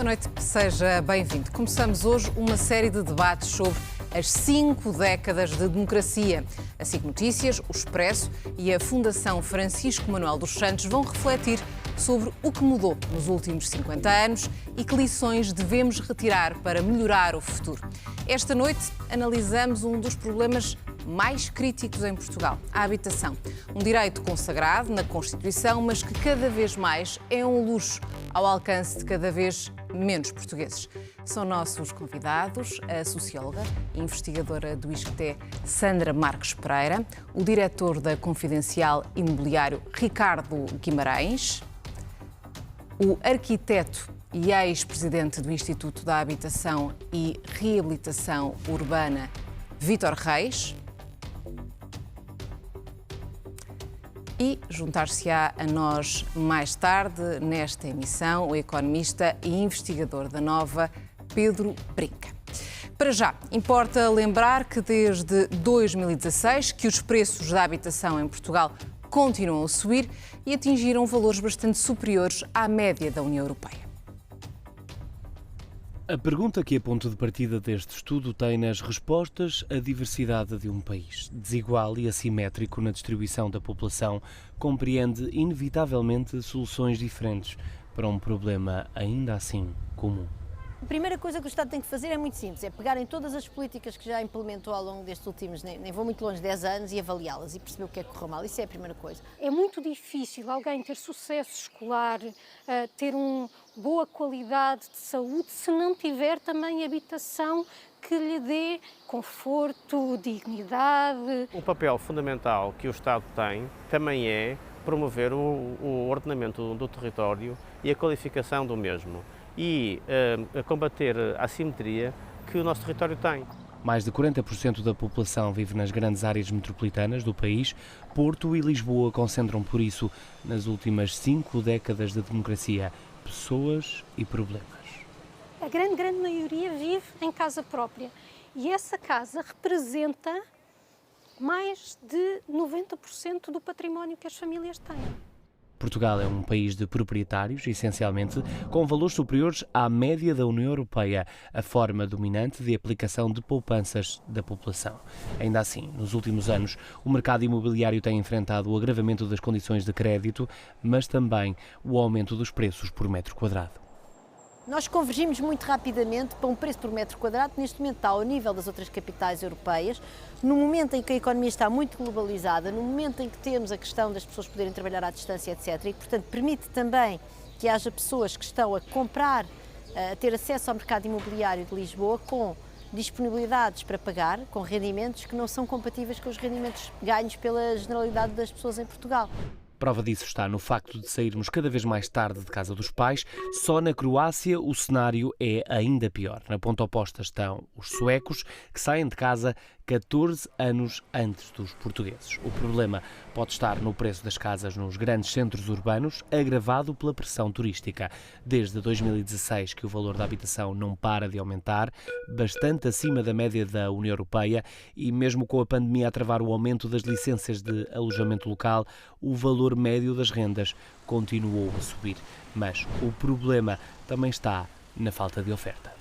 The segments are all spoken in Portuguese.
Boa noite, seja bem-vindo. Começamos hoje uma série de debates sobre as 5 décadas de democracia. A SIC Notícias, o Expresso e a Fundação Francisco Manuel dos Santos vão refletir sobre o que mudou nos últimos 50 anos e que lições devemos retirar para melhorar o futuro. Esta noite analisamos um dos problemas mais críticos em Portugal, a habitação. Um direito consagrado na Constituição, mas que cada vez mais é um luxo ao alcance de cada vez menos portugueses. São nossos convidados a socióloga e investigadora do ISCTE Sandra Marques Pereira, o diretor da Confidencial Imobiliário Ricardo Guimarães, o arquiteto e ex-presidente do Instituto da Habitação e Reabilitação Urbana Vítor Reis, e juntar-se-á a nós mais tarde nesta emissão o economista e investigador da Nova, Pedro Brinca. Para já, importa lembrar que desde 2016 que os preços da habitação em Portugal continuam a subir e atingiram valores bastante superiores à média da União Europeia. A pergunta que é ponto de partida deste estudo tem nas respostas a diversidade de um país. Desigual e assimétrico na distribuição da população, compreende inevitavelmente soluções diferentes para um problema ainda assim comum. A primeira coisa que o Estado tem que fazer é muito simples, é pegar em todas as políticas que já implementou ao longo destes últimos, nem vou muito longe, 10 anos e avaliá-las e perceber o que é que correu mal. Isso é a primeira coisa. É muito difícil alguém ter sucesso escolar, ter uma boa qualidade de saúde, se não tiver também habitação que lhe dê conforto, dignidade. O papel fundamental que o Estado tem também é promover o ordenamento do território e a qualificação do mesmo. E combater a assimetria que o nosso território tem. Mais de 40% da população vive nas grandes áreas metropolitanas do país. Porto e Lisboa concentram, por isso, nas últimas 5 décadas de democracia, pessoas e problemas. A grande maioria vive em casa própria e essa casa representa mais de 90% do património que as famílias têm. Portugal é um país de proprietários, essencialmente, com valores superiores à média da União Europeia, a forma dominante de aplicação de poupanças da população. Ainda assim, nos últimos anos, o mercado imobiliário tem enfrentado o agravamento das condições de crédito, mas também o aumento dos preços por metro quadrado. Nós convergimos muito rapidamente para um preço por metro quadrado que neste momento está ao nível das outras capitais europeias, no momento em que a economia está muito globalizada, no momento em que temos a questão das pessoas poderem trabalhar à distância, etc. E, portanto, permite também que haja pessoas que estão a comprar, a ter acesso ao mercado imobiliário de Lisboa com disponibilidades para pagar, com rendimentos que não são compatíveis com os rendimentos ganhos pela generalidade das pessoas em Portugal. Prova disso está no facto de sairmos cada vez mais tarde de casa dos pais. Só na Croácia o cenário é ainda pior. Na ponta oposta estão os suecos, que saem de casa 14 anos antes dos portugueses. O problema pode estar no preço das casas nos grandes centros urbanos, agravado pela pressão turística. Desde 2016 que o valor da habitação não para de aumentar, bastante acima da média da União Europeia, e mesmo com a pandemia a travar o aumento das licenças de alojamento local, o valor médio das rendas continuou a subir. Mas o problema também está na falta de oferta.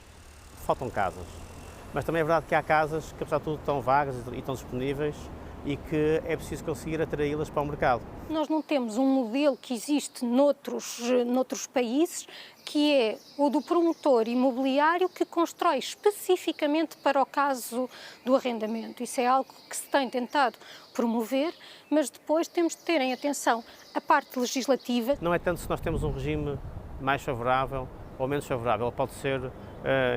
Faltam casas. Mas também é verdade que há casas que, apesar de tudo, estão vagas e estão disponíveis e que é preciso conseguir atraí-las para o mercado. Nós não temos um modelo que existe noutros países, que é o do promotor imobiliário que constrói especificamente para o caso do arrendamento. Isso é algo que se tem tentado promover, mas depois temos de ter em atenção a parte legislativa. Não é tanto se nós temos um regime mais favorável ou menos favorável, pode ser,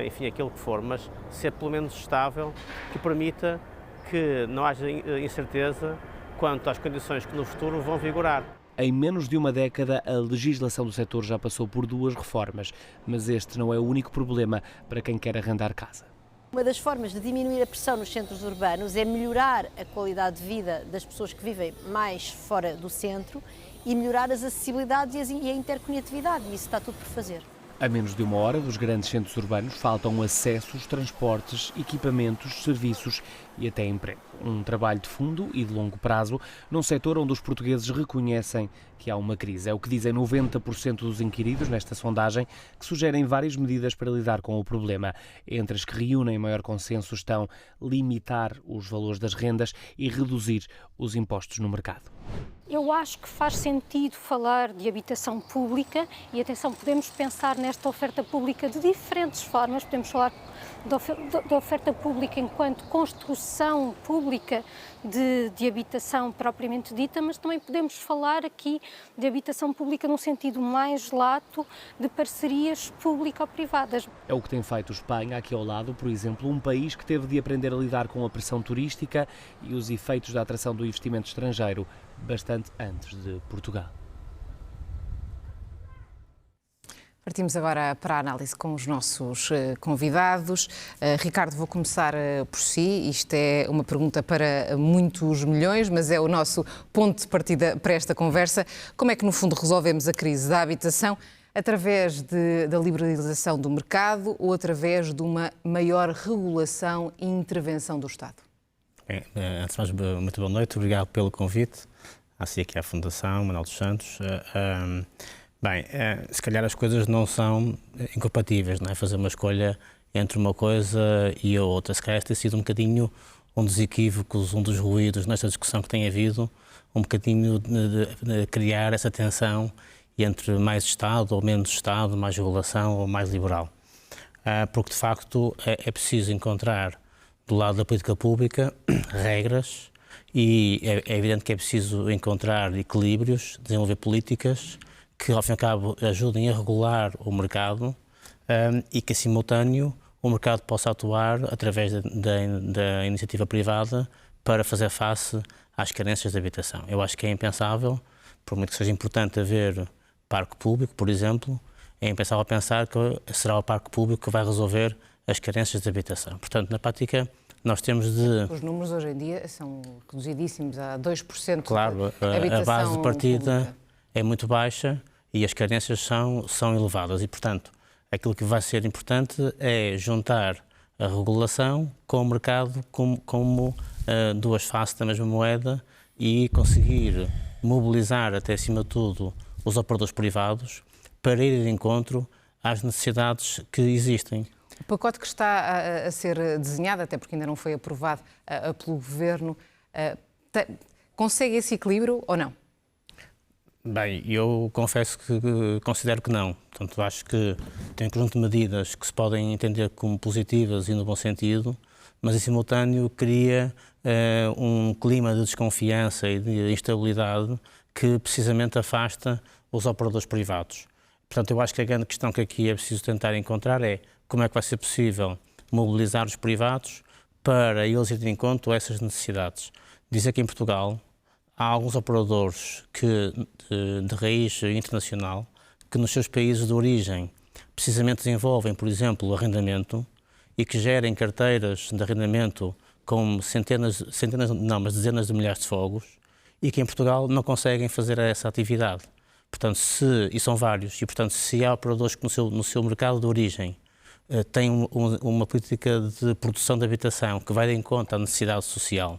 enfim, aquilo que for, mas ser pelo menos estável, que permita que não haja incerteza quanto às condições que no futuro vão vigorar. Em menos de uma década, a legislação do setor já passou por 2 reformas, mas este não é o único problema para quem quer arrendar casa. Uma das formas de diminuir a pressão nos centros urbanos é melhorar a qualidade de vida das pessoas que vivem mais fora do centro e melhorar as acessibilidades e a interconectividade, e isso está tudo por fazer. A menos de 1 hora dos grandes centros urbanos faltam acessos, transportes, equipamentos, serviços e até emprego. Um trabalho de fundo e de longo prazo num setor onde os portugueses reconhecem que há uma crise. É o que dizem 90% dos inquiridos nesta sondagem, que sugerem várias medidas para lidar com o problema. Entre as que reúnem maior consenso estão limitar os valores das rendas e reduzir os impostos no mercado. Eu acho que faz sentido falar de habitação pública e, atenção, podemos pensar nesta oferta pública de diferentes formas. Podemos falar da oferta pública enquanto construção pública de habitação propriamente dita, mas também podemos falar aqui de habitação pública num sentido mais lato, de parcerias público-privadas. É o que tem feito Espanha, aqui ao lado, por exemplo, um país que teve de aprender a lidar com a pressão turística e os efeitos da atração do investimento estrangeiro bastante antes de Portugal. Partimos agora para a análise com os nossos convidados. Ricardo, vou começar por si. Isto é uma pergunta para muitos milhões, mas é o nosso ponto de partida para esta conversa. Como é que, no fundo, resolvemos a crise da habitação? Através da liberalização do mercado ou através de uma maior regulação e intervenção do Estado? Antes de mais, muito boa noite. Obrigado pelo convite. Assim aqui à Fundação Manuel dos Santos. Se calhar as coisas não são incompatíveis, não é? Fazer uma escolha entre uma coisa e a outra. Se calhar tem sido um bocadinho um dos equívocos, um dos ruídos nesta discussão que tem havido, um bocadinho de criar essa tensão entre mais Estado ou menos Estado, mais regulação ou mais liberal. Porque, de facto, é preciso encontrar, do lado da política pública, regras e é evidente que é preciso encontrar equilíbrios, desenvolver políticas que, ao fim e ao cabo, ajudem a regular o mercado e que, em simultâneo, o mercado possa atuar através da iniciativa privada para fazer face às carências de habitação. Eu acho que é impensável, por muito que seja importante haver parque público, por exemplo, é impensável pensar que será o parque público que vai resolver as carências de habitação. Portanto, na prática, nós temos de... Os números hoje em dia são reduzidíssimos, a 2% claro, de habitação a base de partida pública é muito baixa e as carências são elevadas e, portanto, aquilo que vai ser importante é juntar a regulação com o mercado como duas faces da mesma moeda e conseguir mobilizar, até acima de tudo, os operadores privados para ir de encontro às necessidades que existem. O pacote que está a ser desenhado, até porque ainda não foi aprovado pelo Governo, consegue esse equilíbrio ou não? Bem, eu confesso que considero que não. Portanto, acho que tem um conjunto de medidas que se podem entender como positivas e no bom sentido, mas em simultâneo cria um clima de desconfiança e de instabilidade que precisamente afasta os operadores privados. Portanto, eu acho que a grande questão que aqui é preciso tentar encontrar é como é que vai ser possível mobilizar os privados para eles irem de encontro a essas necessidades. Dizer que em Portugal há alguns operadores de raiz internacional que nos seus países de origem precisamente desenvolvem, por exemplo, o arrendamento e que gerem carteiras de arrendamento com dezenas de milhares de fogos e que em Portugal não conseguem fazer essa atividade. Portanto, e são vários, e portanto, se há operadores que no seu mercado de origem têm uma política de produção de habitação que vai de encontro à necessidade social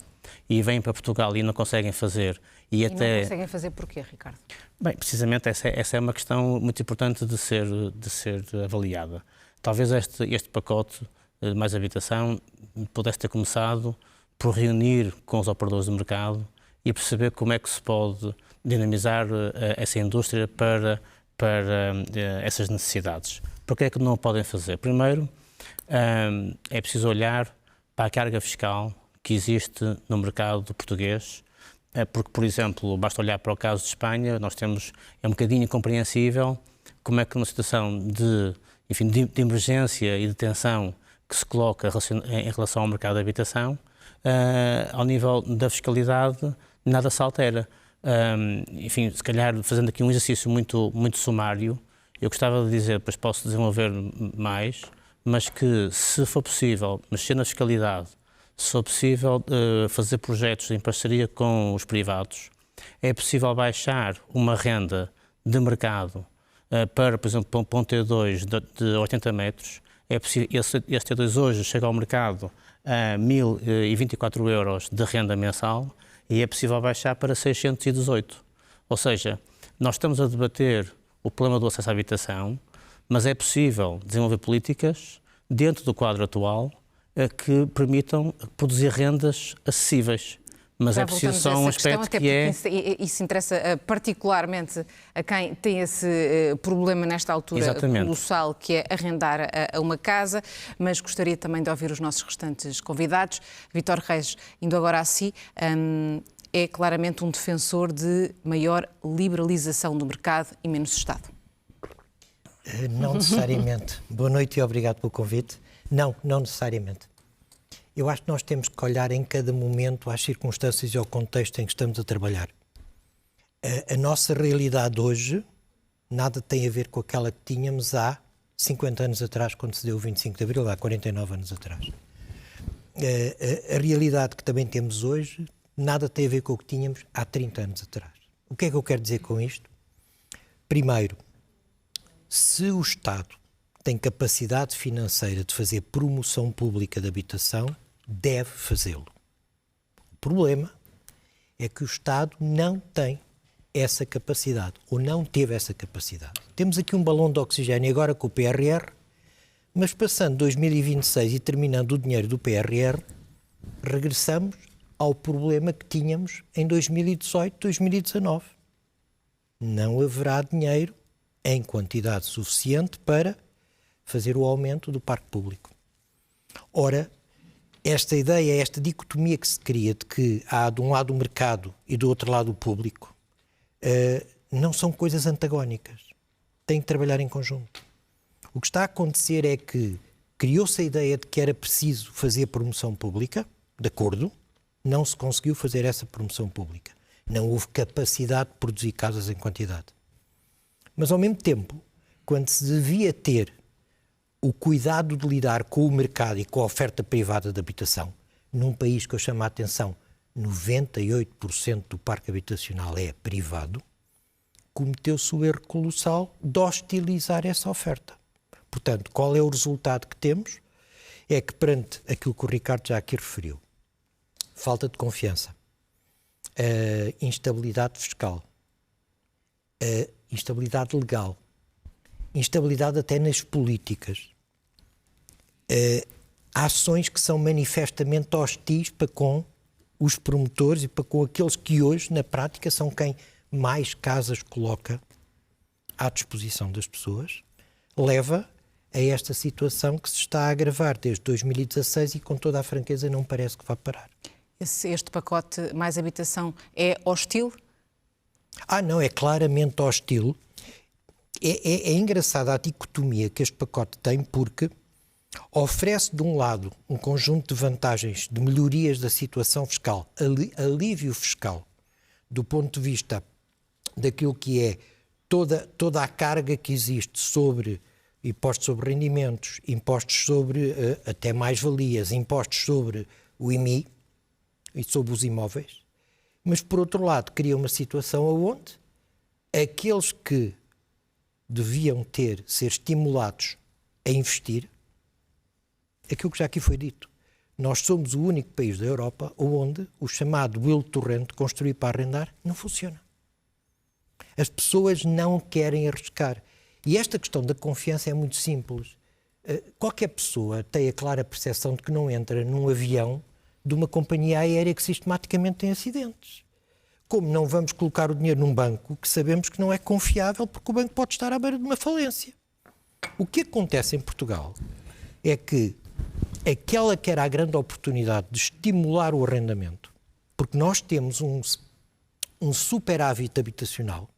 e vêm para Portugal e não conseguem fazer. E não conseguem fazer porquê, Ricardo? Bem, precisamente essa é uma questão muito importante de ser avaliada. Talvez este pacote de mais habitação pudesse ter começado por reunir com os operadores do mercado e perceber como é que se pode dinamizar essa indústria para essas necessidades. Por que é que não o podem fazer? Primeiro, é preciso olhar para a carga fiscal que existe no mercado português, porque, por exemplo, basta olhar para o caso de Espanha, é um bocadinho incompreensível como é que numa situação de emergência e de tensão que se coloca em relação ao mercado de habitação, ao nível da fiscalidade, nada se altera. Se calhar, fazendo aqui um exercício muito, muito sumário, eu gostava de dizer, depois posso desenvolver mais, mas que se for possível mexer na fiscalidade, se for possível fazer projetos em parceria com os privados, é possível baixar uma renda de mercado para, por exemplo, para um T2 de 80 metros, é possível, esse T2 hoje chega ao mercado a 1.024 euros de renda mensal e é possível baixar para 618. Ou seja, nós estamos a debater o problema do acesso à habitação, mas é possível desenvolver políticas dentro do quadro atual que permitam produzir rendas acessíveis. Mas já é preciso só um aspecto até que é... Isso interessa particularmente a quem tem esse problema nesta altura Exatamente. Colossal, que é arrendar a uma casa, mas gostaria também de ouvir os nossos restantes convidados. Vítor Reis, indo agora a si, é claramente um defensor de maior liberalização do mercado e menos Estado. Não necessariamente. Boa noite e obrigado pelo convite. Não necessariamente. Eu acho que nós temos que olhar em cada momento às circunstâncias e ao contexto em que estamos a trabalhar. A nossa realidade hoje nada tem a ver com aquela que tínhamos há 50 anos atrás, quando se deu o 25 de Abril, há 49 anos atrás. A realidade que também temos hoje nada tem a ver com o que tínhamos há 30 anos atrás. O que é que eu quero dizer com isto? Primeiro, se o Estado tem capacidade financeira de fazer promoção pública de habitação, deve fazê-lo. O problema é que o Estado não tem essa capacidade, ou não teve essa capacidade. Temos aqui um balão de oxigênio agora com o PRR, mas passando 2026 e terminando o dinheiro do PRR, regressamos ao problema que tínhamos em 2018, 2019. Não haverá dinheiro em quantidade suficiente para fazer o aumento do parque público. Ora, esta ideia, esta dicotomia que se cria de que há de um lado o mercado e do outro lado o público, não são coisas antagónicas. Têm que trabalhar em conjunto. O que está a acontecer é que criou-se a ideia de que era preciso fazer promoção pública, de acordo, não se conseguiu fazer essa promoção pública. Não houve capacidade de produzir casas em quantidade. Mas, ao mesmo tempo, quando se devia ter o cuidado de lidar com o mercado e com a oferta privada de habitação, num país que eu chamo a atenção, 98% do parque habitacional é privado, cometeu-se o erro colossal de hostilizar essa oferta. Portanto, qual é o resultado que temos? É que, perante aquilo que o Ricardo já aqui referiu, falta de confiança, instabilidade fiscal, instabilidade legal, instabilidade até nas políticas, ações que são manifestamente hostis para com os promotores e para com aqueles que hoje, na prática, são quem mais casas coloca à disposição das pessoas, leva a esta situação que se está a agravar desde 2016 e, com toda a franqueza, não parece que vá parar. Este pacote Mais Habitação é hostil? Não, é claramente hostil. É engraçada a dicotomia que este pacote tem, porque oferece, de um lado, um conjunto de vantagens, de melhorias da situação fiscal, alívio fiscal, do ponto de vista daquilo que é toda a carga que existe sobre impostos sobre rendimentos, impostos sobre até mais-valias, impostos sobre o IMI e sobre os imóveis. Mas, por outro lado, cria uma situação onde aqueles que deviam ser estimulados a investir, aquilo que já aqui foi dito, nós somos o único país da Europa onde o chamado Build to Rent, construir para arrendar, não funciona. As pessoas não querem arriscar. E esta questão da confiança é muito simples. Qualquer pessoa tem a clara percepção de que não entra num avião de uma companhia aérea que sistematicamente tem acidentes. Como não vamos colocar o dinheiro num banco que sabemos que não é confiável porque o banco pode estar à beira de uma falência. O que acontece em Portugal é que aquela que era a grande oportunidade de estimular o arrendamento, porque nós temos um superávit habitacional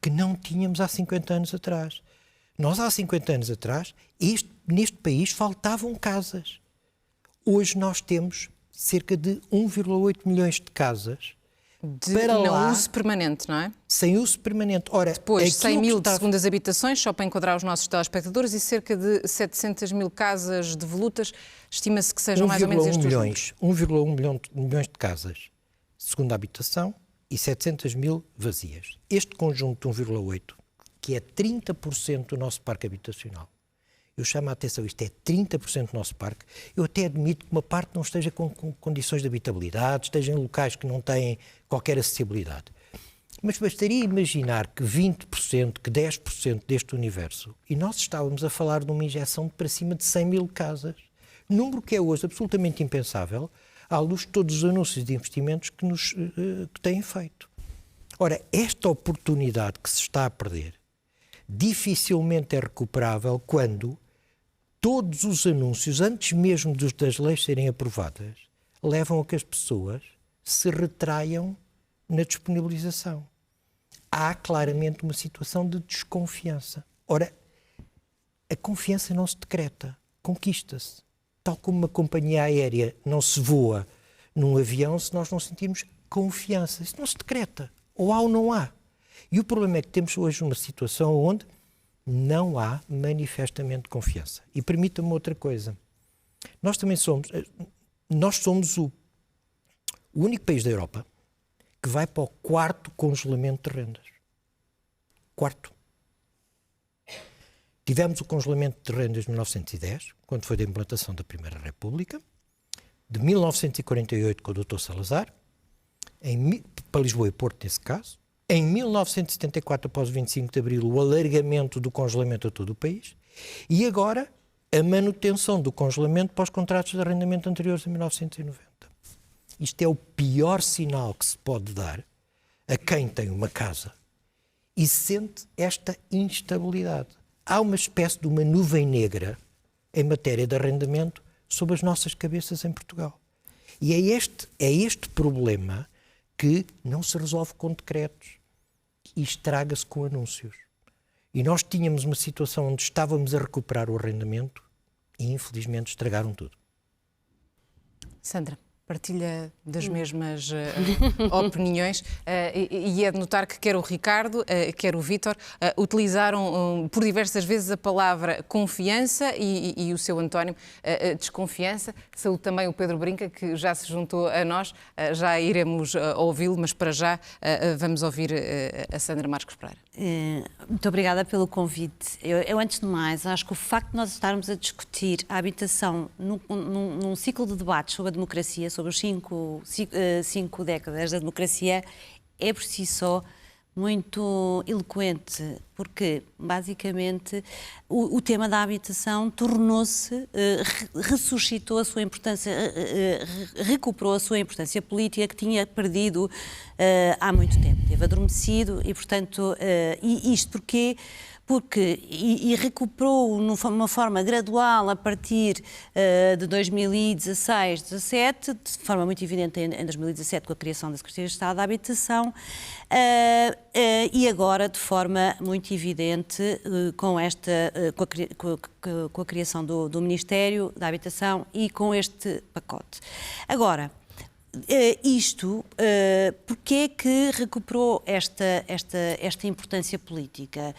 que não tínhamos há 50 anos atrás. Nós, há 50 anos atrás, neste país faltavam casas. Hoje nós temos cerca de 1,8 milhões de casas para lá, uso permanente, não é? sem uso permanente. Ora, depois, 100 mil de segundas habitações, só para enquadrar os nossos telespectadores, e cerca de 700 mil casas devolutas, estima-se que sejam mais ou menos estes números. 1,1 milhões de casas, segunda habitação, e 700 mil vazias. Este conjunto de 1,8 que é 30% do nosso parque habitacional. Eu chamo a atenção, isto é 30% do nosso parque. Eu até admito que uma parte não esteja com condições de habitabilidade, esteja em locais que não têm qualquer acessibilidade. Mas bastaria imaginar que 20%, que 10% deste universo, e nós estávamos a falar de uma injeção de para cima de 100 mil casas, número que é hoje absolutamente impensável, à luz de todos os anúncios de investimentos que têm feito. Ora, esta oportunidade que se está a perder dificilmente é recuperável quando todos os anúncios, antes mesmo das leis serem aprovadas, levam a que as pessoas se retraiam na disponibilização. Há claramente uma situação de desconfiança. Ora, a confiança não se decreta, conquista-se. Tal como uma companhia aérea não se voa num avião se nós não sentirmos confiança. Isso não se decreta. Ou há ou não há. E o problema é que temos hoje uma situação onde não há manifestamente confiança. E permita-me outra coisa. Nós somos o único país da Europa que vai para o 4º congelamento de rendas. 4º. Tivemos o congelamento de rendas de 1910, quando foi da implantação da Primeira República, de 1948 com o Dr. Salazar, para Lisboa e Porto nesse caso, em 1974, após o 25 de Abril, o alargamento do congelamento a todo o país, e agora a manutenção do congelamento para os contratos de arrendamento anteriores a 1990. Isto é o pior sinal que se pode dar a quem tem uma casa e sente esta instabilidade. Há uma espécie de uma nuvem negra em matéria de arrendamento sobre as nossas cabeças em Portugal. E é este problema que não se resolve com decretos e estraga-se com anúncios. E nós tínhamos uma situação onde estávamos a recuperar o arrendamento e, infelizmente, estragaram tudo. Sandra, partilha das mesmas opiniões e é de notar que quer o Ricardo, quer o Vítor, utilizaram por diversas vezes a palavra confiança e o seu António desconfiança. Saúde também o Pedro Brinca, que já se juntou a nós, já iremos ouvi-lo, mas para já vamos ouvir a Sandra Marques Pereira. Muito obrigada pelo convite. Eu, antes de mais, acho que o facto de nós estarmos a discutir a habitação num ciclo de debates sobre a democracia, sobre os cinco décadas da democracia, é por si só muito eloquente, porque basicamente o tema da habitação tornou-se, ressuscitou a sua importância, recuperou a sua importância política que tinha perdido há muito tempo, teve adormecido e, portanto, isto porquê? E recuperou de uma forma gradual a partir de 2016, 2017, de forma muito evidente em 2017 com a criação da Secretaria de Estado da Habitação e agora de forma muito evidente com a criação do Ministério da Habitação e com este pacote. Agora, porque é que recuperou esta importância política?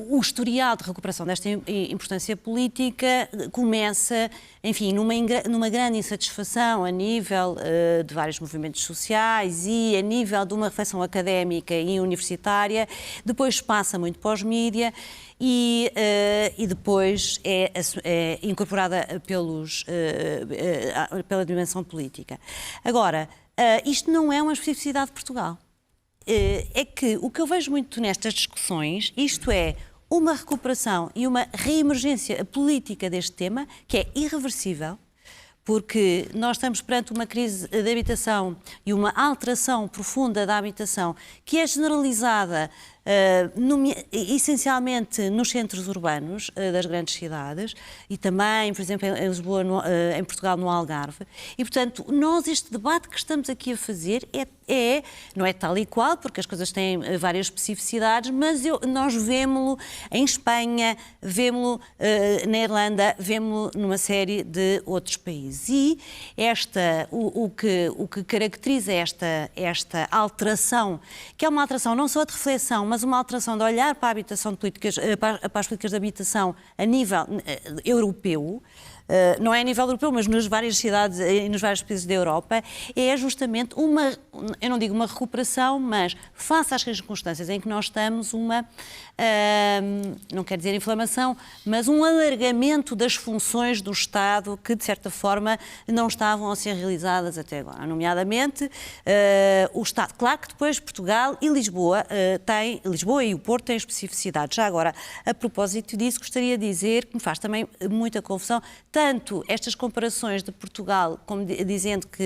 O historial de recuperação desta importância política começa, enfim, numa grande insatisfação a nível de vários movimentos sociais e a nível de uma reflexão académica e universitária, depois passa muito para os mídia e depois é incorporada pela dimensão política. Agora, isto não é uma especificidade de Portugal. É que o que eu vejo muito nestas discussões, isto é uma recuperação e uma reemergência política deste tema, que é irreversível, porque nós estamos perante uma crise de habitação e uma alteração profunda da habitação que é generalizada essencialmente nos centros urbanos das grandes cidades e também, por exemplo, em Lisboa, em Portugal, no Algarve. E, portanto, este debate que estamos aqui a fazer não é tal e qual, porque as coisas têm várias especificidades, mas nós vemo-lo em Espanha, vemo-lo na Irlanda, vemo-lo numa série de outros países. E o que caracteriza esta alteração, que é uma alteração não só de reflexão, mas uma alteração de olhar para a habitação para as políticas de habitação a nível europeu, não é a nível europeu, mas nas várias cidades e nos vários países da Europa, é justamente uma, eu não digo uma recuperação, mas face às circunstâncias em que nós estamos, não quero dizer inflamação, mas um alargamento das funções do Estado que, de certa forma, não estavam a ser realizadas até agora. Nomeadamente, o Estado. Claro que depois Portugal e Lisboa Lisboa e o Porto têm especificidades. Já agora, a propósito disso, gostaria de dizer que me faz também muita confusão, tanto estas comparações de Portugal, como dizendo que,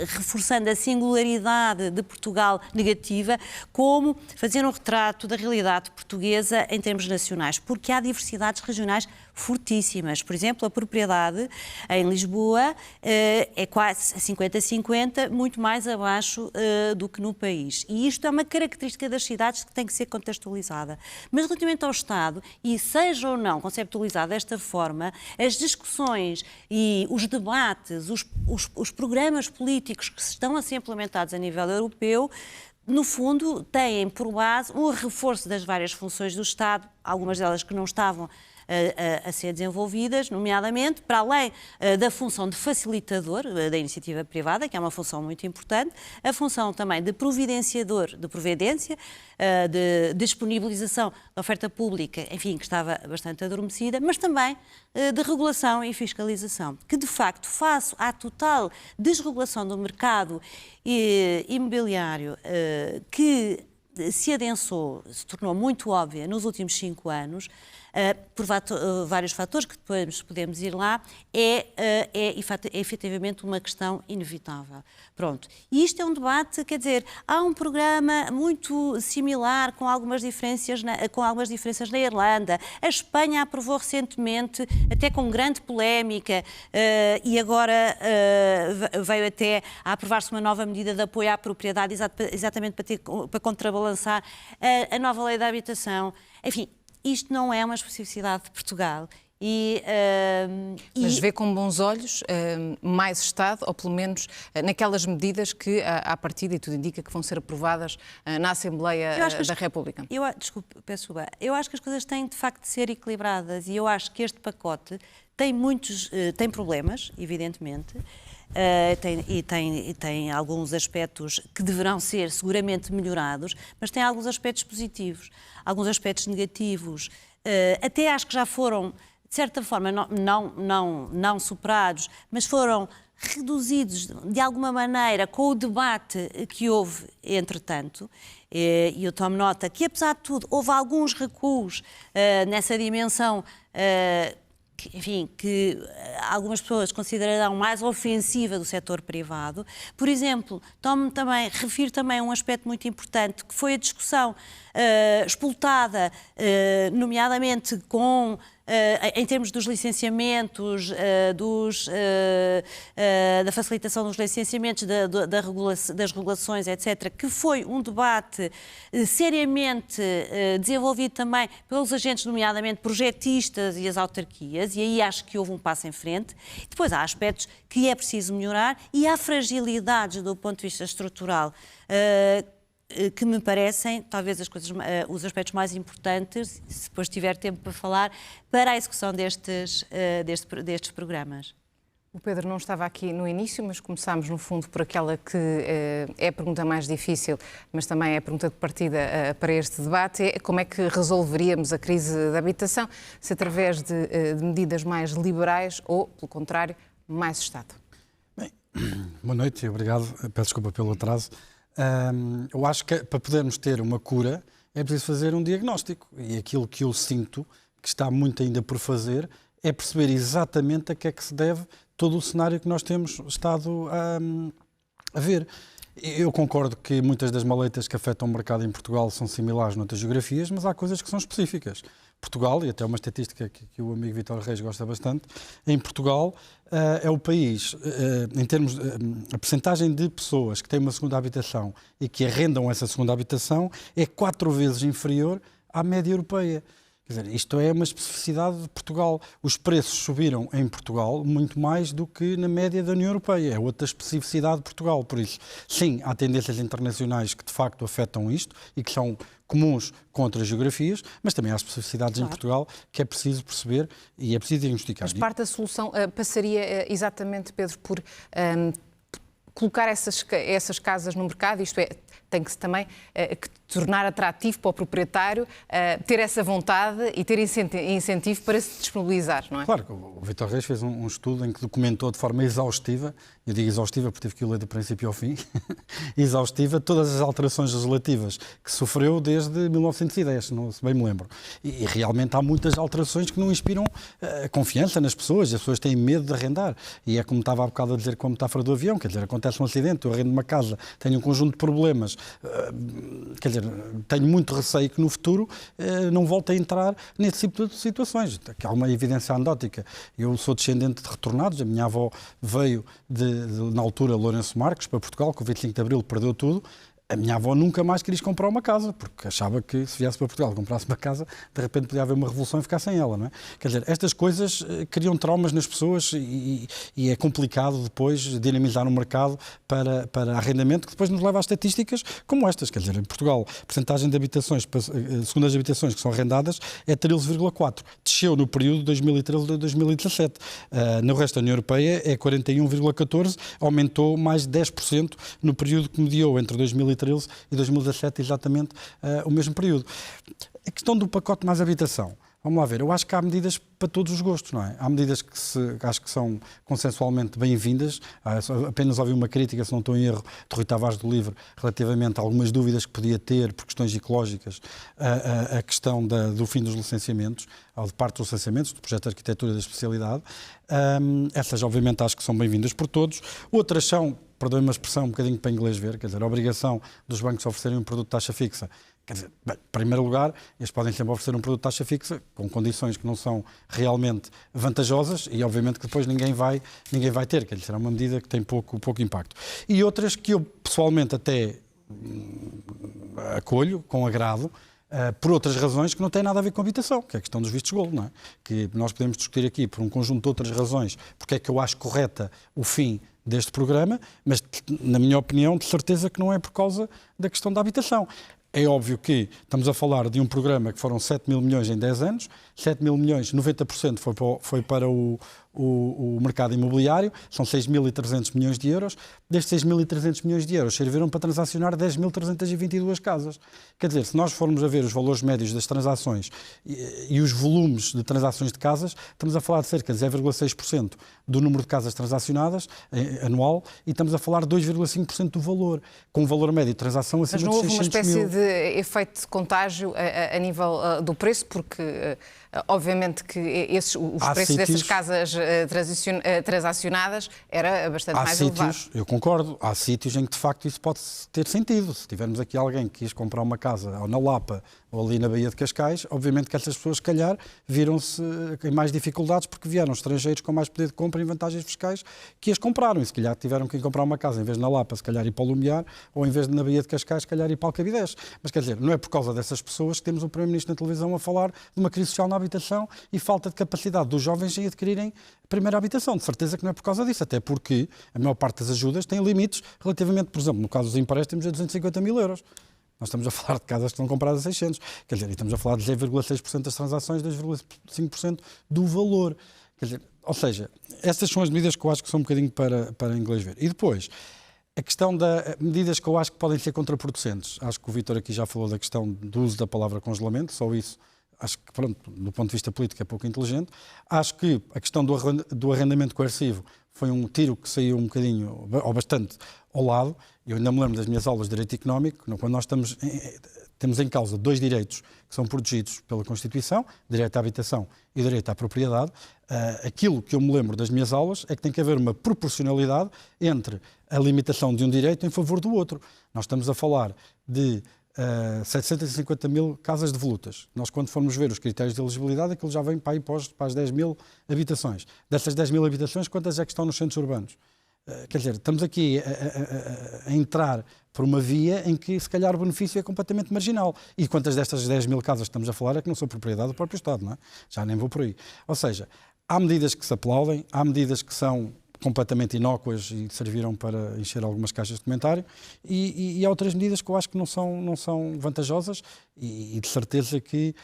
reforçando a singularidade de Portugal negativa, como fazer um retrato da realidade portuguesa em termos nacionais, porque há diversidades regionais fortíssimas. Por exemplo, a propriedade em Lisboa é quase 50-50, muito mais abaixo do que no país. E isto é uma característica das cidades que tem que ser contextualizada. Mas relativamente ao Estado, e seja ou não conceptualizado desta forma, as discussões e os debates, os programas políticos que estão a ser implementados a nível europeu, no fundo, têm por base um reforço das várias funções do Estado, algumas delas que não estavam a ser desenvolvidas, nomeadamente, para além da função de facilitador da iniciativa privada, que é uma função muito importante, a função também de providenciador, de providência, de disponibilização da oferta pública, enfim, que estava bastante adormecida, mas também de regulação e fiscalização, que de facto, face à total desregulação do mercado imobiliário que se adensou, se tornou muito óbvia nos últimos 5 anos, por vários fatores que depois podemos ir lá, é efetivamente uma questão inevitável. Pronto. E isto é um debate, quer dizer, há um programa muito similar, com algumas diferenças na Irlanda. A Espanha aprovou recentemente, até com grande polémica, e agora veio até a aprovar-se uma nova medida de apoio à propriedade, exatamente para contrabalançar a nova lei da habitação. Enfim, isto não é uma especificidade de Portugal. Mas vê com bons olhos mais Estado, ou pelo menos naquelas medidas que, à partida, e tudo indica que vão ser aprovadas na Assembleia da República? Desculpe, peço desculpa. Eu acho que as coisas têm, de facto, de ser equilibradas, e eu acho que este pacote tem problemas, evidentemente, tem alguns aspectos que deverão ser seguramente melhorados, mas tem alguns aspectos positivos, alguns aspectos negativos, até acho que já foram, de certa forma, não superados, mas foram reduzidos de alguma maneira com o debate que houve entretanto. E eu tomo nota que, apesar de tudo, houve alguns recuos nessa dimensão, que algumas pessoas considerarão mais ofensiva do setor privado. Por exemplo, refiro também um aspecto muito importante, que foi a discussão explotada, nomeadamente em termos dos licenciamentos, da facilitação dos licenciamentos, das regulações, etc., que foi um debate seriamente desenvolvido também pelos agentes, nomeadamente projetistas e as autarquias, e aí acho que houve um passo em frente. Depois há aspectos que é preciso melhorar e há fragilidades do ponto de vista estrutural que me parecem, talvez, os aspectos mais importantes, se depois tiver tempo para falar, para a execução destes programas. O Pedro não estava aqui no início, mas começámos, no fundo, por aquela que é a pergunta mais difícil, mas também é a pergunta de partida para este debate, é como é que resolveríamos a crise da habitação, se através de medidas mais liberais ou, pelo contrário, mais Estado. Bem, boa noite e obrigado. Peço desculpa pelo atraso. Eu acho que para podermos ter uma cura é preciso fazer um diagnóstico, e aquilo que eu sinto que está muito ainda por fazer é perceber exatamente a que é que se deve todo o cenário que nós temos estado a ver. Eu concordo que muitas das maleitas que afetam o mercado em Portugal são similares noutras geografias, mas há coisas que são específicas. Portugal, e até uma estatística que o amigo Vítor Reis gosta bastante, em Portugal é o país, em termos a percentagem de pessoas que têm uma segunda habitação e que arrendam essa segunda habitação é 4 vezes inferior à média europeia. Quer dizer, isto é uma especificidade de Portugal. Os preços subiram em Portugal muito mais do que na média da União Europeia. É outra especificidade de Portugal. Por isso, sim, há tendências internacionais que de facto afetam isto e que são comuns com outras geografias, mas também há especificidades em Portugal que é preciso perceber e é preciso diagnosticar. Mas parte da solução passaria exatamente, Pedro, por colocar essas casas no mercado, isto é, tem que se também que tornar atrativo para o proprietário ter essa vontade e ter incentivo para se disponibilizar, não é? Claro, o Vítor Reis fez um estudo em que documentou de forma exaustiva, eu digo exaustiva porque tive que o ler do princípio ao fim, exaustiva, todas as alterações legislativas que sofreu desde 1910, se bem me lembro. E realmente há muitas alterações que não inspiram confiança nas pessoas, as pessoas têm medo de arrendar. E é como estava há bocado a dizer com a metáfora do avião, quer dizer, acontece um acidente, eu arrendo uma casa, tenho um conjunto de problemas, quer dizer, tenho muito receio que no futuro não volte a entrar nesse tipo de situações. Há uma evidência anedótica. Eu sou descendente de retornados, a minha avó veio na altura, Lourenço Marques, para Portugal, com o 25 de Abril perdeu tudo. A minha avó nunca mais quis comprar uma casa, porque achava que se viesse para Portugal comprasse uma casa, de repente podia haver uma revolução e ficar sem ela, não é? Quer dizer, estas coisas criam traumas nas pessoas e é complicado depois dinamizar um mercado para arrendamento, que depois nos leva a estatísticas como estas. Quer dizer, em Portugal, a percentagem de habitações, segundo as habitações que são arrendadas, é 13,4%. Desceu no período de 2013 a 2017. No resto da União Europeia é 41,14%, aumentou mais de 10% no período que mediou entre 2013 e 2017, exatamente o mesmo período. A questão do pacote mais habitação. Vamos lá ver, eu acho que há medidas para todos os gostos, não é? Há medidas que acho que são consensualmente bem-vindas. Apenas ouvi uma crítica, se não estou em erro, de Rui Tavares do Livre, relativamente a algumas dúvidas que podia ter por questões ecológicas, a questão do fim dos licenciamentos, ou de parte dos licenciamentos, do projeto de arquitetura da especialidade. Essas, obviamente, acho que são bem-vindas por todos. Outras são, perdoem-me a expressão, um bocadinho para inglês ver, quer dizer, a obrigação dos bancos oferecerem um produto de taxa fixa. Quer dizer, bem, em primeiro lugar, eles podem sempre oferecer um produto de taxa fixa com condições que não são realmente vantajosas e, obviamente, que depois ninguém vai ter. Quer dizer, será uma medida que tem pouco impacto. E outras que eu, pessoalmente, até acolho com agrado, por outras razões que não têm nada a ver com a habitação, que é a questão dos vistos gold, não é? Que nós podemos discutir aqui por um conjunto de outras razões, porque é que eu acho correta o fim deste programa, mas, na minha opinião, de certeza que não é por causa da questão da habitação. É óbvio que estamos a falar de um programa que foram 7 mil milhões em 10 anos, 7 mil milhões, 90% foi para o mercado imobiliário, são 6.300 milhões de euros. Destes 6.300 milhões de euros serviram para transacionar 10.322 casas. Quer dizer, se nós formos a ver os valores médios das transações e os volumes de transações de casas, estamos a falar de cerca de 0,6% do número de casas transacionadas anual e estamos a falar de 2,5% do valor, com um valor médio de transação acima de 600 mil. Mas não houve uma espécie de efeito de contágio a nível do preço, porque obviamente que os preços dessas casas transacionadas era bastante mais elevado. Eu concordo, há sítios em que de facto isso pode ter sentido. Se tivermos aqui alguém que quis comprar uma casa ou na Lapa ou ali na Baía de Cascais, obviamente que essas pessoas, se calhar, viram-se em mais dificuldades porque vieram estrangeiros com mais poder de compra e vantagens fiscais que as compraram. E se calhar tiveram que ir comprar uma casa, em vez de na Lapa, se calhar ir para o Lumiar, ou em vez de na Baía de Cascais, se calhar ir para Alcabidez. Mas quer dizer, não é por causa dessas pessoas que temos o Primeiro-Ministro na televisão a falar de uma crise social na habitação e falta de capacidade dos jovens em adquirirem a primeira habitação. De certeza que não é por causa disso, até porque a maior parte das ajudas tem limites relativamente, por exemplo, no caso dos empréstimos, a 250 mil euros. Nós estamos a falar de casas que estão compradas a 600. Quer dizer, e estamos a falar de 0,6% das transações, 2,5% do valor. Quer dizer, ou seja, estas são as medidas que eu acho que são um bocadinho para inglês ver. E depois, a questão das medidas que eu acho que podem ser contraproducentes. Acho que o Vítor aqui já falou da questão do uso da palavra congelamento, só isso. Acho que, pronto, do ponto de vista político é pouco inteligente. Acho que a questão do arrendamento coercivo foi um tiro que saiu um bocadinho, ou bastante, ao lado. Eu ainda me lembro das minhas aulas de Direito Económico, quando nós temos em causa dois direitos que são protegidos pela Constituição, direito à habitação e direito à propriedade. Aquilo que eu me lembro das minhas aulas é que tem que haver uma proporcionalidade entre a limitação de um direito em favor do outro. Nós estamos a falar de 750 mil casas devolutas. Nós, quando formos ver os critérios de elegibilidade, aquilo já vem para as 10 mil habitações. Dessas 10 mil habitações, quantas é que estão nos centros urbanos? Quer dizer, estamos aqui a entrar por uma via em que, se calhar, o benefício é completamente marginal. E quantas destas 10 mil casas que estamos a falar é que não são propriedade do próprio Estado, não é? Já nem vou por aí. Ou seja, há medidas que se aplaudem, há medidas que são completamente inócuas e serviram para encher algumas caixas de comentário, e há outras medidas que eu acho que não são vantajosas e de certeza que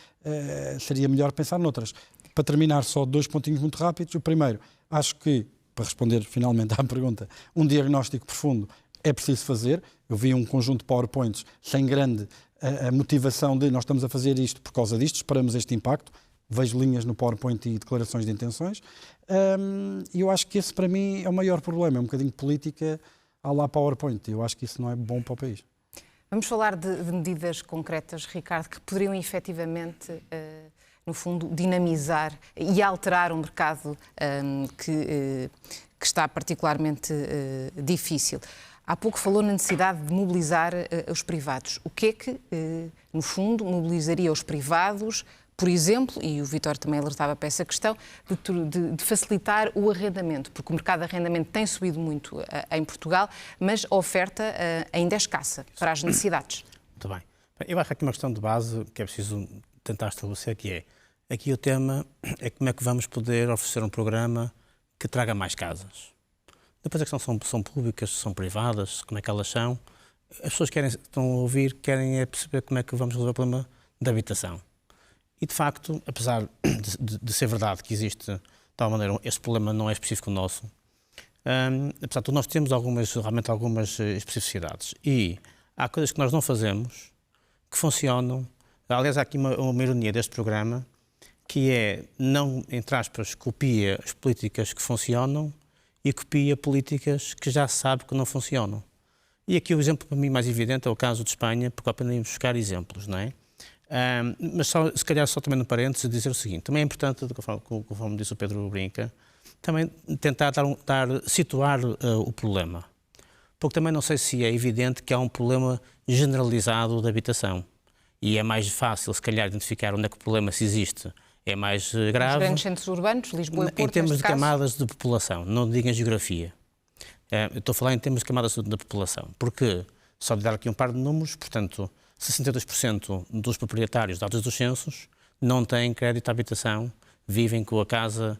seria melhor pensar noutras. Para terminar, só 2 pontinhos muito rápidos. O primeiro, acho que, para responder finalmente à pergunta, um diagnóstico profundo é preciso fazer. Eu vi um conjunto de PowerPoints sem grande a motivação de nós estamos a fazer isto por causa disto, esperamos este impacto. Vejo linhas no PowerPoint e declarações de intenções. E eu acho que esse, para mim, é o maior problema. É um bocadinho de política à lá PowerPoint. Eu acho que isso não é bom para o país. Vamos falar de medidas concretas, Ricardo, que poderiam efetivamente, no fundo, dinamizar e alterar um mercado que está particularmente difícil. Há pouco falou na necessidade de mobilizar os privados. O que é que, no fundo, mobilizaria os privados, por exemplo, e o Vítor também alertava para essa questão, de facilitar o arrendamento, porque o mercado de arrendamento tem subido muito em Portugal, mas a oferta ainda é escassa para as necessidades. Muito bem. Eu acho que aqui uma questão de base que é preciso tentar estabelecer, que é, aqui o tema é como é que vamos poder oferecer um programa que traga mais casas. Depois a questão são públicas, são privadas, como é que elas são. As pessoas estão a ouvir, querem perceber como é que vamos resolver o problema da habitação. E, de facto, apesar de ser verdade que existe, de tal maneira, este problema não é específico nosso, apesar de tudo, nós temos realmente algumas especificidades. E há coisas que nós não fazemos, que funcionam. Aliás, há aqui uma ironia deste programa, que é, não, entre aspas, copia as políticas que funcionam e copia políticas que já se sabe que não funcionam. E aqui o exemplo, para mim, mais evidente é o caso de Espanha, porque aprendemos a buscar exemplos, não é? Mas se calhar só também no parênteses dizer o seguinte, também é importante, conforme disse o Pedro Brinca, também tentar situar o problema. Porque também não sei se é evidente que há um problema generalizado da habitação. E é mais fácil, se calhar, identificar onde é que o problema, se existe, é mais grave. Nos grandes centros urbanos, Lisboa e Porto, em termos de caso. camadas de população, não digo em geografia. Eu estou a falar em termos de camadas da população, porque, só de dar aqui um par de números, portanto, 62% dos proprietários dados dos censos não têm crédito à habitação, vivem com a casa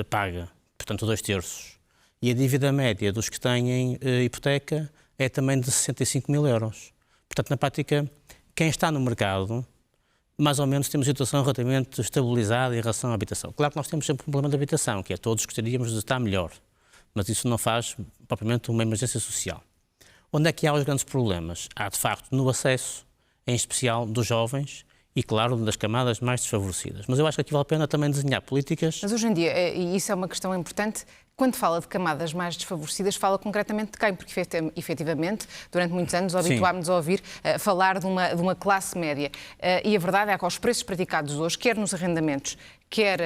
paga, portanto 2/3. E a dívida média dos que têm hipoteca é também de 65 mil euros. Portanto, na prática, quem está no mercado, mais ou menos temos uma situação relativamente estabilizada em relação à habitação. Claro que nós temos sempre um problema de habitação, que é todos gostaríamos de estar melhor, mas isso não faz propriamente uma emergência social. Onde é que há os grandes problemas? Há, de facto, no acesso, em especial dos jovens e, claro, das camadas mais desfavorecidas. Mas eu acho que aqui vale a pena também desenhar políticas... Mas hoje em dia, e isso é uma questão importante, quando fala de camadas mais desfavorecidas, fala concretamente de quem? Porque, efetivamente, durante muitos anos habituámos-nos a ouvir falar de uma classe média. E a verdade é que aos preços praticados hoje, quer nos arrendamentos, quer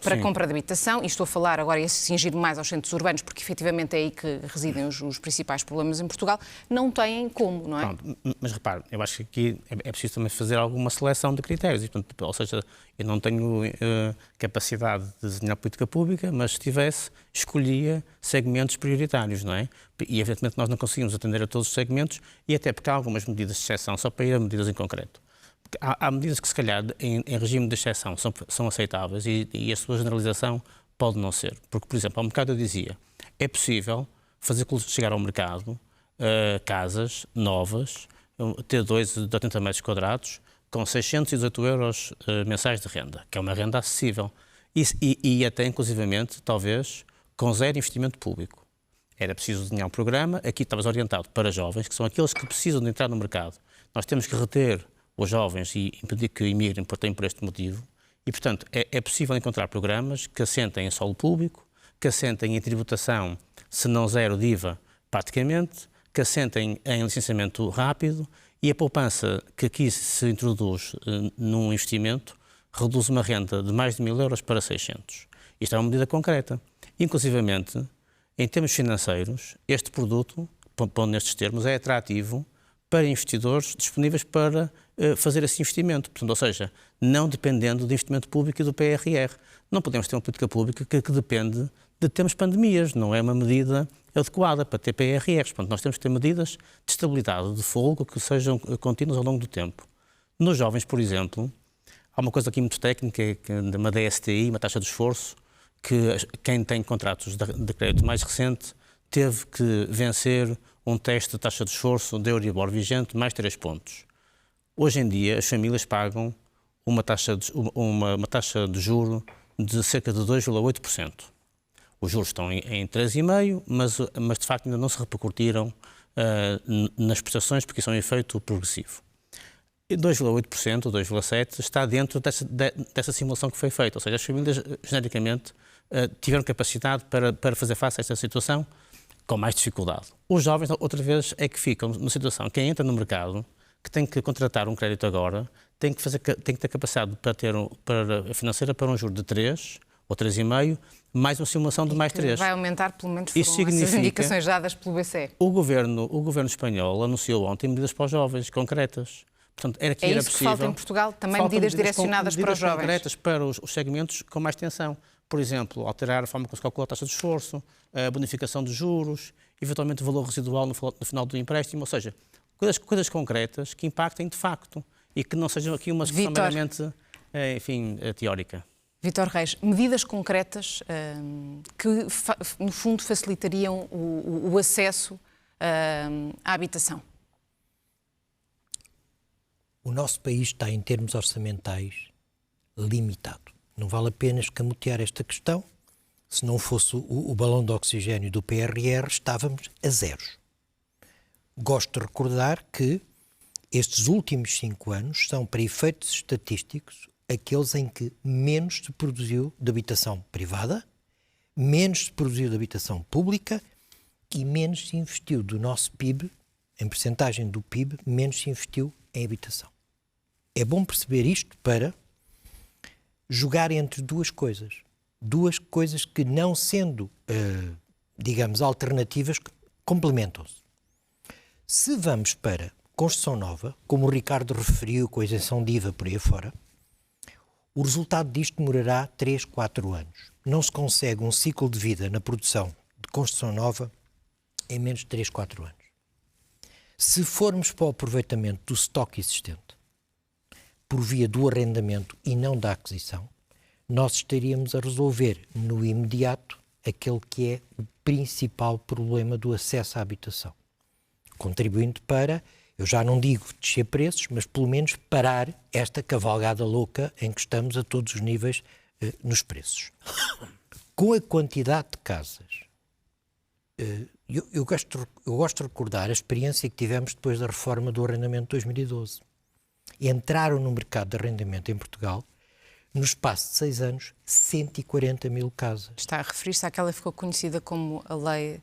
para compra de habitação, e estou a falar agora e a cingir mais aos centros urbanos, porque efetivamente é aí que residem os principais problemas em Portugal, não têm como, não é? Pronto, mas repare, eu acho que aqui é preciso também fazer alguma seleção de critérios, e, portanto, ou seja, eu não tenho capacidade de desenhar política pública, mas se tivesse, escolhia segmentos prioritários, não é? E evidentemente nós não conseguimos atender a todos os segmentos, e até porque há algumas medidas de exceção, só para ir a medidas em concreto. Há medidas que, se calhar, em regime de exceção são aceitáveis e a sua generalização pode não ser. Porque, por exemplo, ao mercado eu dizia, é possível fazer chegar ao mercado casas novas, T2 de 80 metros quadrados, com 618 euros mensais de renda, que é uma renda acessível. E até, inclusivamente, talvez, com zero investimento público. Era preciso desenhar um programa, aqui estavas orientado para jovens, que são aqueles que precisam de entrar no mercado. Nós temos que reter os jovens e impedir que emigrem por este motivo. E, portanto, é possível encontrar programas que assentem em solo público, que assentem em tributação, se não zero de IVA, praticamente, que assentem em licenciamento rápido, e a poupança que aqui se introduz num investimento reduz uma renda de mais de 1.000 euros para 600. Isto é uma medida concreta. Inclusivamente, em termos financeiros, este produto, pondo nestes termos, é atrativo para investidores disponíveis para fazer esse investimento. Portanto, ou seja, não dependendo do investimento público e do PRR. Não podemos ter uma política pública que depende de termos pandemias. Não é uma medida adequada para ter PRRs. Portanto, nós temos que ter medidas de estabilidade, de folga, que sejam contínuas ao longo do tempo. Nos jovens, por exemplo, há uma coisa aqui muito técnica, uma DSTI, uma taxa de esforço, que quem tem contratos de crédito mais recente teve que vencer um teste de taxa de esforço de Euribor vigente mais 3 pontos. Hoje em dia, as famílias pagam uma taxa de juro de cerca de 2,8%. Os juros estão em 3,5%, mas de facto ainda não se repercutiram nas prestações, porque isso é um efeito progressivo. 2,8%, 2,7% está dentro dessa simulação que foi feita. Ou seja, as famílias, genericamente, tiveram capacidade para fazer face a esta situação com mais dificuldade. Os jovens, outra vez, é que ficam numa situação, quem entra no mercado, que tem que contratar um crédito agora, tem que ter capacidade para financeira para um juro de 3 ou 3,5%, mais uma simulação de mais 3. Vai aumentar, pelo menos, Isso foram essas significa, indicações dadas pelo BCE. O governo espanhol anunciou ontem medidas para os jovens, concretas. Portanto, era isso possível. Que falta em Portugal, também medidas direcionadas para os jovens. Concretas para os segmentos com mais tensão. Por exemplo, alterar a forma como se calcula a taxa de esforço, a bonificação de juros, eventualmente o valor residual no final do empréstimo, ou seja, coisas concretas que impactem de facto e que não sejam aqui uma discussão meramente, teórica. Vítor Reis, medidas concretas que, no fundo, facilitariam o acesso à habitação. O nosso país está, em termos orçamentais, limitado. Não vale a pena escamotear esta questão. Se não fosse o balão de oxigênio do PRR, estávamos a zeros. Gosto de recordar que estes últimos 5 anos são, para efeitos estatísticos, aqueles em que menos se produziu de habitação privada, menos se produziu de habitação pública e menos se investiu do nosso PIB, em percentagem do PIB, menos se investiu em habitação. É bom perceber isto para jogar entre duas coisas que, não sendo, digamos, alternativas, complementam-se. Se vamos para construção nova, como o Ricardo referiu, com a isenção de IVA por aí afora, o resultado disto demorará 3, 4 anos. Não se consegue um ciclo de vida na produção de construção nova em menos de 3, 4 anos. Se formos para o aproveitamento do estoque existente, por via do arrendamento e não da aquisição, nós estaríamos a resolver no imediato aquele que é o principal problema do acesso à habitação, contribuindo para, eu já não digo descer preços, mas pelo menos parar esta cavalgada louca em que estamos a todos os níveis nos preços. Com a quantidade de casas, eu gosto de recordar a experiência que tivemos depois da reforma do arrendamento de 2012. Entraram no mercado de arrendamento em Portugal, no espaço de 6 anos, 140 mil casas. Está a referir-se àquela que ficou conhecida como a Lei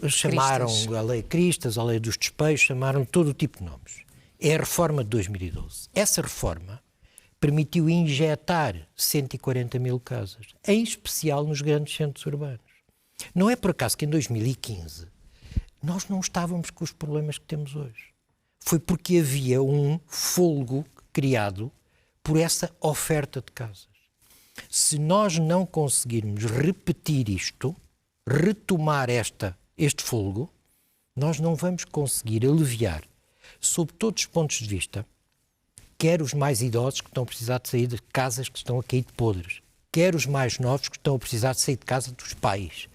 chamaram Cristas. A Lei Cristas, a Lei dos Despejos, chamaram todo o tipo de nomes. É a reforma de 2012. Essa reforma permitiu injetar 140 mil casas, em especial nos grandes centros urbanos. Não é por acaso que em 2015 nós não estávamos com os problemas que temos hoje. Foi porque havia um fôlego criado por essa oferta de casas. Se nós não conseguirmos repetir isto, retomar este fôlego, nós não vamos conseguir aliviar, sob todos os pontos de vista, quer os mais idosos que estão a precisar de sair de casas que estão a cair de podres, quer os mais novos que estão a precisar de sair de casa dos pais,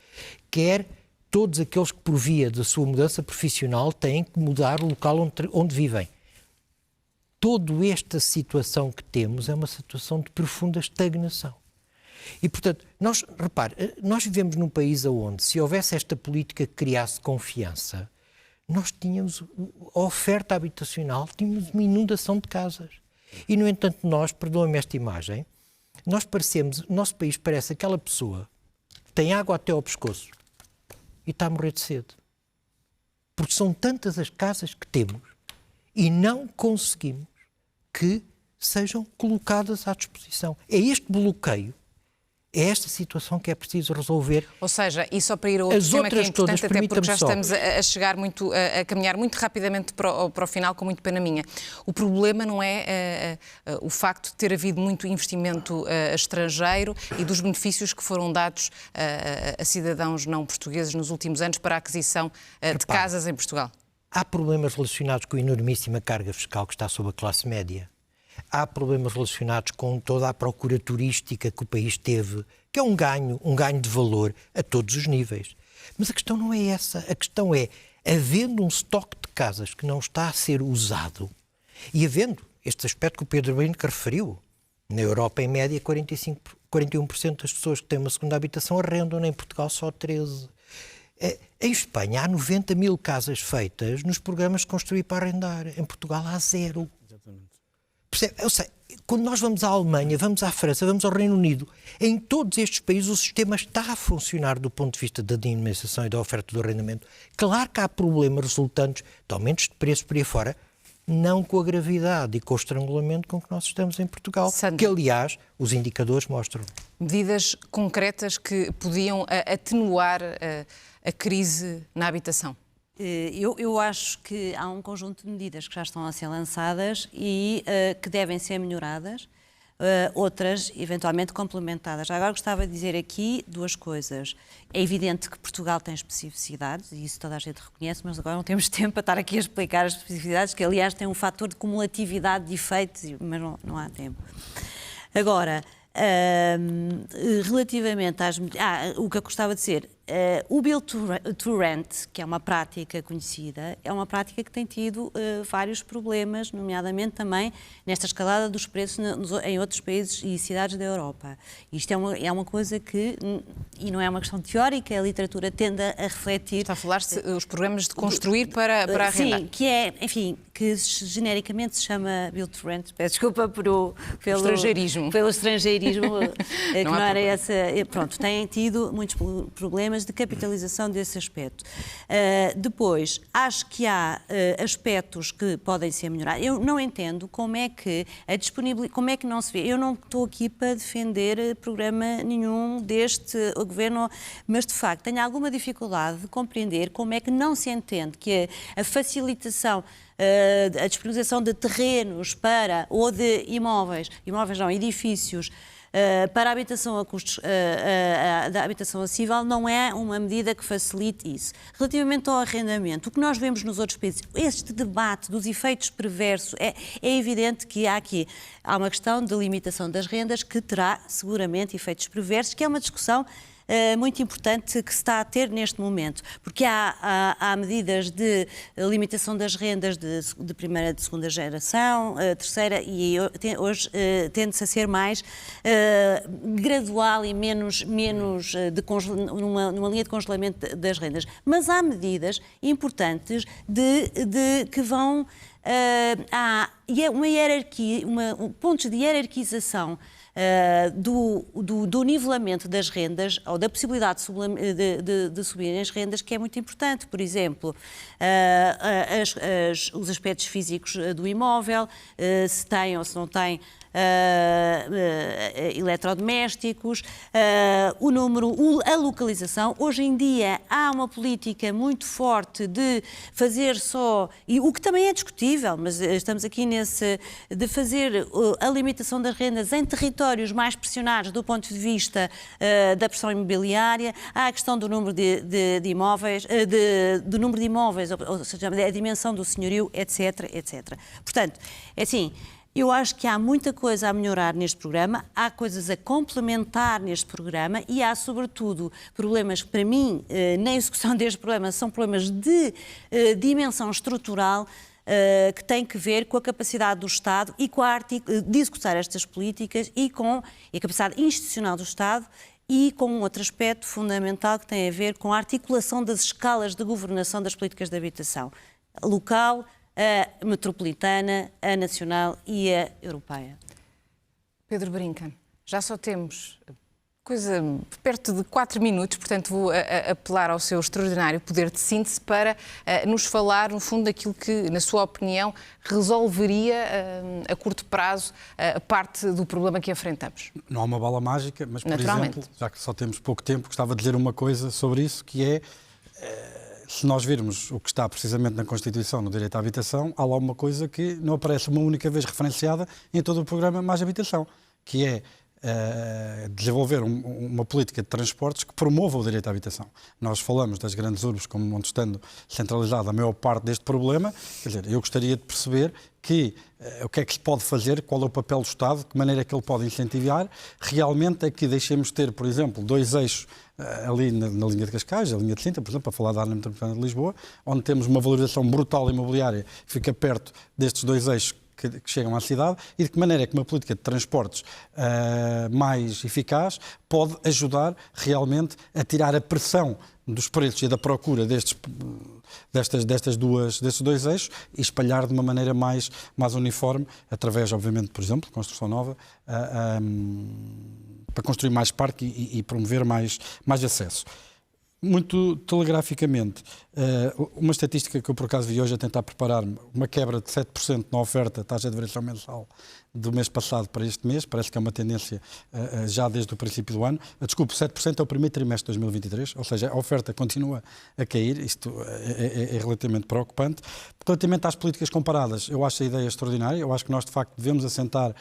quer todos aqueles que, por via da sua mudança profissional, têm que mudar o local onde vivem. Toda esta situação que temos é uma situação de profunda estagnação. E, portanto, nós vivemos num país onde, se houvesse esta política que criasse confiança, nós tínhamos a oferta habitacional, tínhamos uma inundação de casas. E, no entanto, perdoem-me esta imagem, o nosso país parece aquela pessoa que tem água até ao pescoço e está a morrer de sede. Porque são tantas as casas que temos e não conseguimos que sejam colocadas à disposição. É este bloqueio É esta situação que é preciso resolver. Ou seja, e só para ir a outro tema que é importante, até porque já só. estamos a chegar muito, a caminhar muito rapidamente para o final, com muito pena minha. O problema não é o facto de ter havido muito investimento estrangeiro e dos benefícios que foram dados a cidadãos não portugueses nos últimos anos para a aquisição de casas em Portugal. Há problemas relacionados com a enormíssima carga fiscal que está sobre a classe média. Há problemas relacionados com toda a procura turística que o país teve, que é um ganho de valor a todos os níveis. Mas a questão não é essa. A questão é, havendo um estoque de casas que não está a ser usado e havendo este aspecto que o Pedro Brinca referiu, na Europa, em média, 41% das pessoas que têm uma segunda habitação arrendam, em Portugal só 13%. Em Espanha há 90 mil casas feitas nos programas de construir para arrendar. Em Portugal há 0. Eu sei, quando nós vamos à Alemanha, vamos à França, vamos ao Reino Unido, em todos estes países o sistema está a funcionar do ponto de vista da dinamização e da oferta do arrendamento. Claro que há problemas resultantes de aumentos de preço por aí fora, não com a gravidade e com o estrangulamento com que nós estamos em Portugal, Sandra, que aliás os indicadores mostram. Medidas concretas que podiam atenuar a crise na habitação? Eu acho que há um conjunto de medidas que já estão a ser lançadas e que devem ser melhoradas, outras eventualmente complementadas. Agora gostava de dizer aqui duas coisas. É evidente que Portugal tem especificidades, e isso toda a gente reconhece, mas agora não temos tempo para estar aqui a explicar as especificidades, que aliás tem um fator de cumulatividade de efeitos, mas não há tempo. Agora, relativamente às... o que eu gostava de dizer... o Build to Rent, que é uma prática conhecida, é uma prática que tem tido vários problemas, nomeadamente também nesta escalada dos preços em outros países e cidades da Europa. Isto é uma coisa que, e não é uma questão teórica, a literatura tende a refletir... Está a falar-se os programas de construir para arrendar. Sim, que é, enfim, que genericamente se chama Build to Rent. Peço desculpa pelo estrangeirismo. Pelo estrangeirismo, que não era essa... Pronto, têm tido muitos problemas de capitalização desse aspecto. Depois, acho que há aspectos que podem ser melhorados. Eu não entendo como é que a disponibilidade, como é que não se vê. Eu não estou aqui para defender programa nenhum deste governo, mas de facto tenho alguma dificuldade de compreender como é que não se entende que a facilitação, a disponibilização de terrenos ou de imóveis não, edifícios, para a habitação a custos, da habitação acessível não é uma medida que facilite isso. Relativamente ao arrendamento, o que nós vemos nos outros países, este debate dos efeitos perversos, é evidente que há uma questão de limitação das rendas que terá seguramente efeitos perversos, que é uma discussão muito importante que se está a ter neste momento, porque há medidas de limitação das rendas de primeira, de segunda geração, terceira, e hoje tende-se a ser mais gradual e menos numa linha de congelamento das rendas. Mas há medidas importantes que vão... há uma hierarquia, pontos de hierarquização do nivelamento das rendas ou da possibilidade de subirem as rendas, que é muito importante. Por exemplo, os aspectos físicos do imóvel, se tem ou se não tem eletrodomésticos, a localização. Hoje em dia há uma política muito forte de fazer e o que também é discutível, mas estamos aqui de fazer a limitação das rendas em territórios mais pressionados do ponto de vista da pressão imobiliária. Há a questão do número de imóveis, do número de imóveis, ou seja, a dimensão do senhorio, etc, etc. Portanto, é assim, eu acho que há muita coisa a melhorar neste programa, há coisas a complementar neste programa e há, sobretudo, problemas que, para mim, na execução deste programa, são problemas de dimensão estrutural que têm que ver com a capacidade do Estado e de executar estas políticas e com a capacidade institucional do Estado e com um outro aspecto fundamental que tem a ver com a articulação das escalas de governação das políticas de habitação local, a metropolitana, a nacional e a europeia. Pedro Brinca, já só temos Coisa perto de 4 minutos, portanto vou apelar ao seu extraordinário poder de síntese para nos falar, no fundo, daquilo que, na sua opinião, resolveria a curto prazo a parte do problema que enfrentamos. Não há uma bola mágica, mas, por exemplo, já que só temos pouco tempo, gostava de dizer uma coisa sobre isso, que é, se nós virmos o que está precisamente na Constituição, no direito à habitação, há lá uma coisa que não aparece uma única vez referenciada em todo o programa Mais Habitação, que é desenvolver uma política de transportes que promova o direito à habitação. Nós falamos das grandes urbes como onde estando centralizada a maior parte deste problema. Quer dizer, eu gostaria de perceber o que é que se pode fazer, qual é o papel do Estado, de que maneira é que ele pode incentivar. Realmente é que deixemos de ter, por exemplo, 2 eixos ali na linha de Cascais, a linha de Sintra, por exemplo, para falar da área metropolitana de Lisboa, onde temos uma valorização brutal imobiliária que fica perto destes 2 eixos que chegam à cidade, e de que maneira é que uma política de transportes mais eficaz pode ajudar realmente a tirar a pressão dos preços e da procura destes 2 eixos e espalhar de uma maneira mais uniforme, através, obviamente, por exemplo, de construção nova, para construir mais parque e promover mais acesso. Muito telegraficamente, uma estatística que eu por acaso vi hoje a tentar preparar-me, uma quebra de 7% na oferta, taxa de variação mensal do mês passado para este mês, parece que é uma tendência já desde o princípio do ano. Desculpe, 7% é o primeiro trimestre de 2023, ou seja, a oferta continua a cair, isto é relativamente preocupante. Relativamente às políticas comparadas, eu acho a ideia extraordinária, eu acho que nós de facto devemos assentar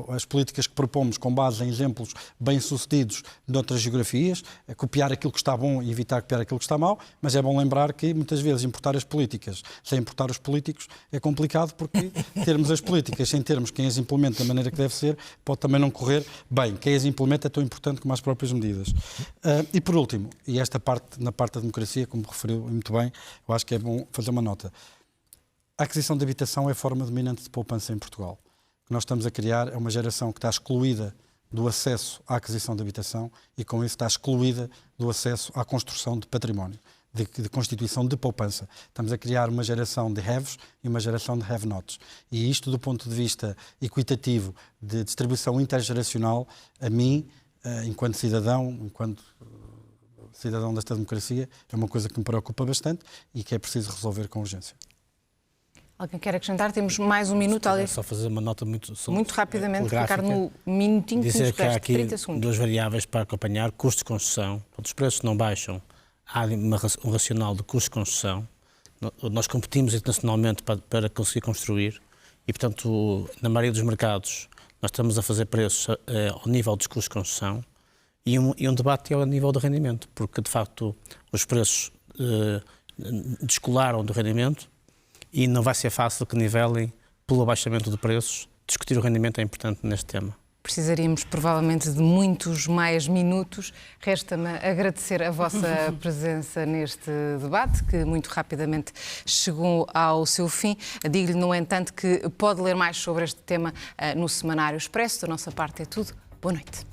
as políticas que propomos com base em exemplos bem-sucedidos de outras geografias, copiar aquilo que está bom e evitar copiar aquilo que está mau, mas é bom lembrar que muitas vezes importar as políticas sem importar os políticos é complicado, porque termos as políticas sem termos quem as implementa da maneira que deve ser, pode também não correr bem. Quem as implementa é tão importante como as próprias medidas. E por último, e esta parte, na parte da democracia, como referiu muito bem, eu acho que é bom fazer uma nota. A aquisição de habitação é a forma dominante de poupança em Portugal. O que nós estamos a criar é uma geração que está excluída do acesso à aquisição de habitação e, com isso, está excluída do acesso à construção de património, de constituição de poupança. Estamos a criar uma geração de haves e uma geração de have-nots. E isto, do ponto de vista equitativo, de distribuição intergeracional, a mim, enquanto cidadão desta democracia, é uma coisa que me preocupa bastante e que é preciso resolver com urgência. Alguém quer acrescentar? Temos mais um minuto. Só fazer uma nota muito rapidamente, ficar no minutinho que nos dizer que há aqui 30 segundos. 2 variáveis para acompanhar: custos de construção. Os preços não baixam, há um racional de custos de construção. Nós competimos internacionalmente para conseguir construir e, portanto, na maioria dos mercados nós estamos a fazer preços ao nível dos custos de construção e um debate é ao nível do rendimento, porque, de facto, os preços descolaram do rendimento e não vai ser fácil que nivelem pelo abaixamento de preços. Discutir o rendimento é importante neste tema. Precisaríamos provavelmente de muitos mais minutos. Resta-me agradecer a vossa presença neste debate, que muito rapidamente chegou ao seu fim. Digo-lhe, no entanto, que pode ler mais sobre este tema no Semanário Expresso. Da nossa parte é tudo. Boa noite.